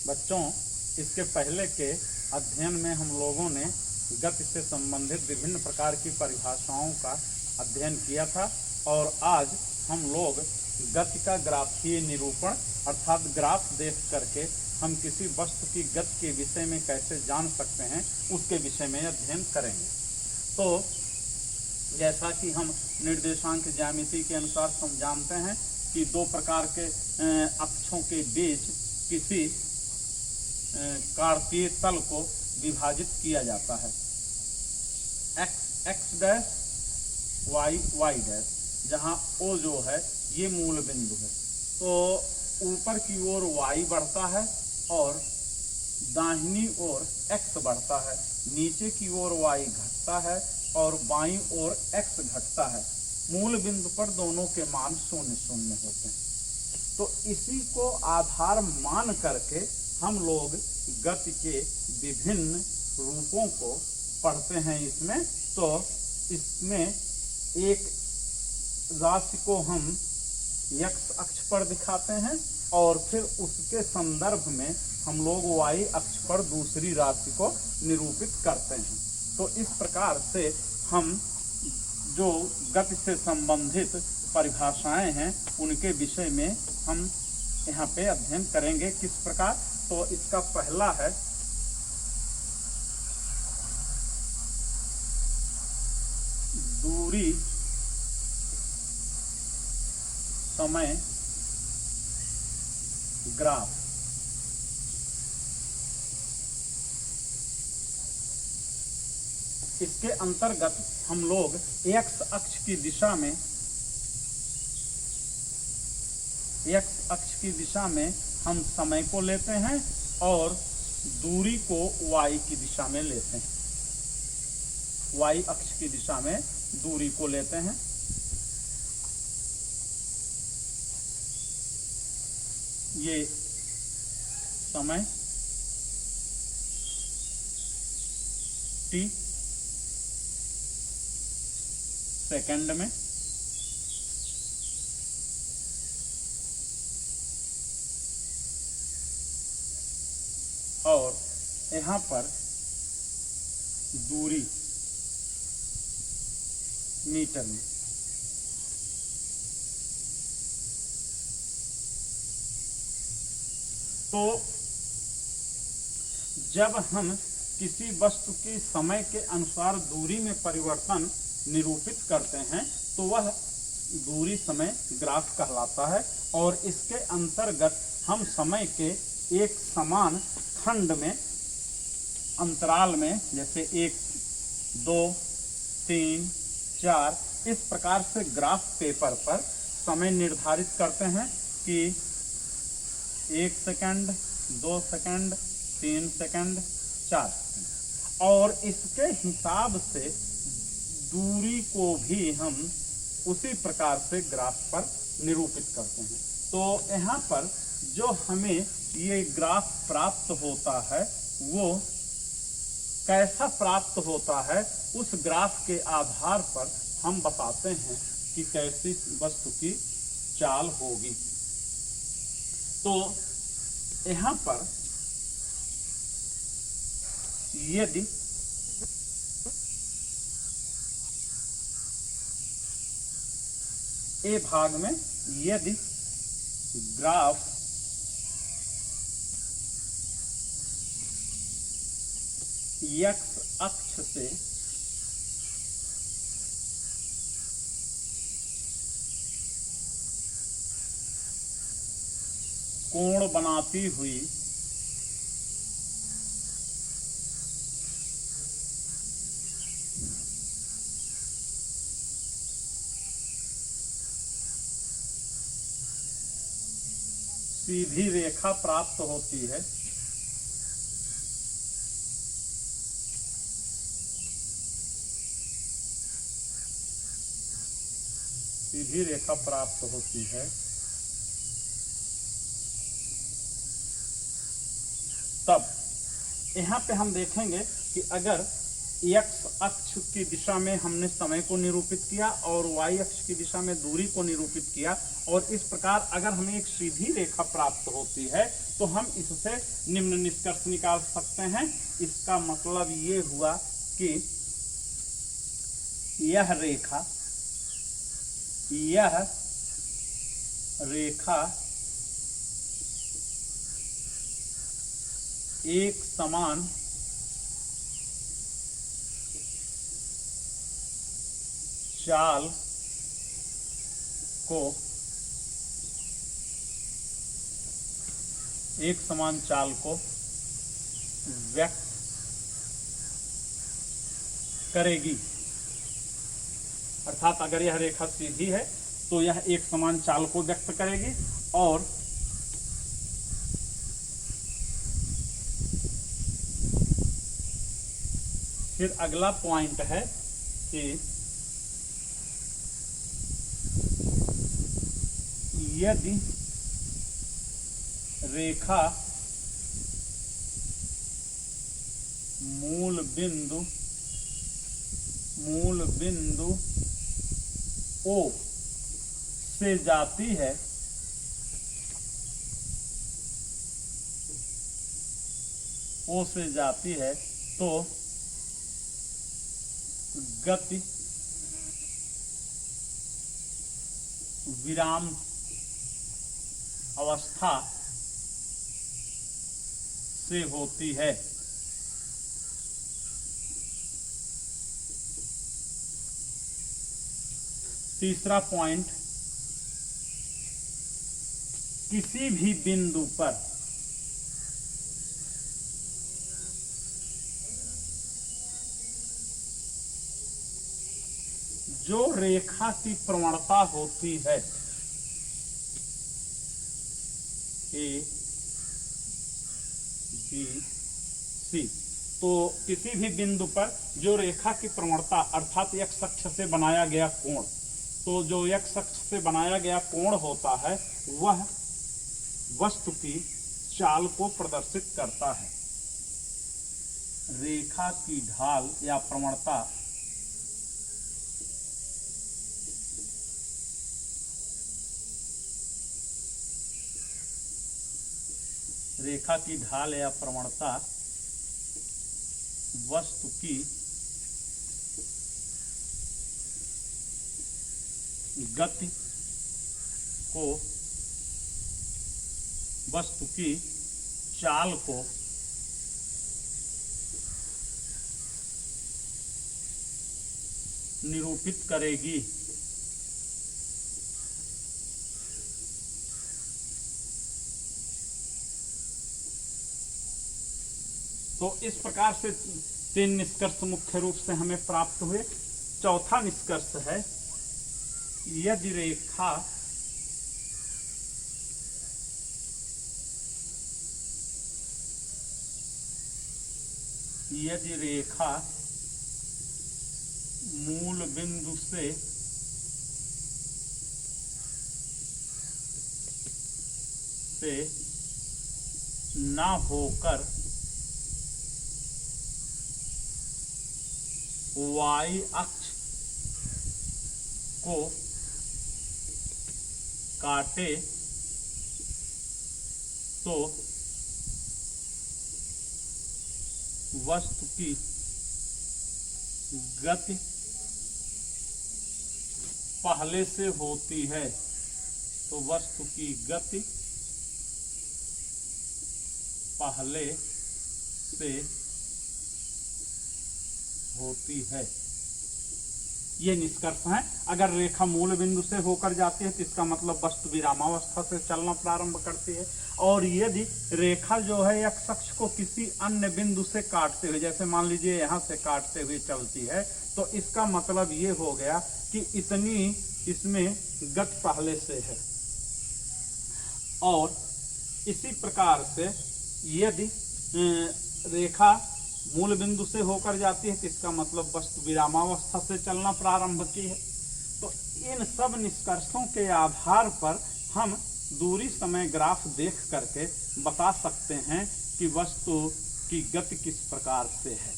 बच्चों, इसके पहले के अध्ययन में हम लोगों ने गति से संबंधित विभिन्न प्रकार की परिभाषाओं का अध्ययन किया था और आज हम लोग गति का ग्राफीय निरूपण अर्थात ग्राफ देख करके हम किसी वस्तु की गति के विषय में कैसे जान सकते हैं उसके विषय में अध्ययन करेंगे। तो जैसा कि हम निर्देशांक ज्यामिति के अनुसार हम जानते हैं कि दो प्रकार के अक्षों के बीच किसी कार्तीय तल को विभाजित किया जाता है, x डैश y डैश, जहाँ o जो है ये मूल बिंदु है। तो ऊपर की ओर y बढ़ता है और दाहिनी ओर x बढ़ता है, नीचे की ओर y घटता है और बाईं ओर x घटता है। मूल बिंदु पर दोनों के मान 0 0 होते हैं। तो इसी को आधार मान करके हम लोग गति के विभिन्न रूपों को पढ़ते हैं। इसमें तो इसमें एक राशि को हम x अक्ष पर दिखाते हैं और फिर उसके संदर्भ में हम लोग y अक्ष पर दूसरी राशि को निरूपित करते हैं। तो इस प्रकार से हम जो गति से संबंधित परिभाषाएं हैं उनके विषय में हम यहाँ पे अध्ययन करेंगे। किस प्रकार? तो इसका पहला है दूरी समय ग्राफ। इसके अंतर्गत हम लोग x अक्ष की दिशा में हम समय को लेते हैं और दूरी को y की दिशा में लेते हैं। y अक्ष की दिशा में दूरी को लेते हैं। ये समय t सेकंड में, और यहाँ पर दूरी मीटर में। तो जब हम किसी वस्तु की समय के अनुसार दूरी में परिवर्तन निरूपित करते हैं तो वह दूरी समय ग्राफ कहलाता है और इसके अंतर्गत हम समय के एक समान खंड में अंतराल में जैसे 1, 2, 3, 4 इस प्रकार से ग्राफ पेपर पर समय निर्धारित करते हैं कि 1 सेकंड, 2 सेकंड, 3 सेकंड, 4 सेकंड, और इसके हिसाब से दूरी को भी हम उसी प्रकार से ग्राफ पर निरूपित करते हैं। तो यहाँ पर जो हमें ये ग्राफ प्राप्त होता है वो कैसा प्राप्त होता है, उस ग्राफ के आधार पर हम बताते हैं कि कैसी वस्तु की चाल होगी। तो यहाँ पर यदि ए भाग में यदि ग्राफ x अक्ष से कोण बनाती हुई सीधी रेखा प्राप्त होती है, सीधी रेखा प्राप्त होती है, तब यहाँ पे हम देखेंगे कि अगर एक्स अक्ष की दिशा में हमने समय को निरूपित किया और वाई अक्ष की दिशा में दूरी को निरूपित किया। और इस प्रकार अगर हमें एक सीधी रेखा प्राप्त होती है तो हम इससे निम्न निष्कर्ष निकाल सकते हैं। इसका मतलब ये हुआ कि यह रेखा एक समान चाल को व्यक्त करेगी। अर्थात अगर यह रेखा सीधी है तो यह एक समान चाल को व्यक्त करेगी। और फिर अगला पॉइंट है कि यदि रेखा मूल बिंदु O से जाती है तो गति विराम अवस्था से होती है। तीसरा पॉइंट, किसी भी बिंदु पर जो रेखा की प्रवणता होती है A, B, C, तो किसी भी बिंदु पर जो रेखा की प्रवणता अर्थात एक्स अक्ष से बनाया गया कोण, तो जो एक्स अक्ष से बनाया गया कोण होता है वह वस्तु की चाल को प्रदर्शित करता है। रेखा की ढाल या प्रवणता वस्तु की गति को, वस्तु की चाल को निरूपित करेगी। तो इस प्रकार से 3 निष्कर्ष मुख्य रूप से हमें प्राप्त हुए। चौथा निष्कर्ष है, यदि रेखा मूल बिंदु से ना होकर वाई अक्ष को काटे तो वस्तु की गति पहले से होती है। तो वस्तु की गति पहले से होती है। ये निष्कर्ष है। अगर रेखा मूल बिंदु से होकर जाती है तो इसका मतलब वस्तु विरामावस्था से चलना प्रारंभ करती है। और यदि रेखा जो है एक्स अक्ष को किसी अन्य बिंदु से काटते हुए, जैसे मान लीजिए यहाँ से काटते हुए चलती है, तो इसका मतलब ये हो गया कि इतनी इसमें गति पहले से है। और इसी प्रकार से यदि रेखा मूल बिंदु से होकर जाती है तो इसका मतलब वस्तु विरामावस्था से चलना प्रारंभ की है। तो इन सब निष्कर्षों के आधार पर हम दूरी समय ग्राफ देख करके बता सकते हैं कि वस्तु की गति किस प्रकार से है।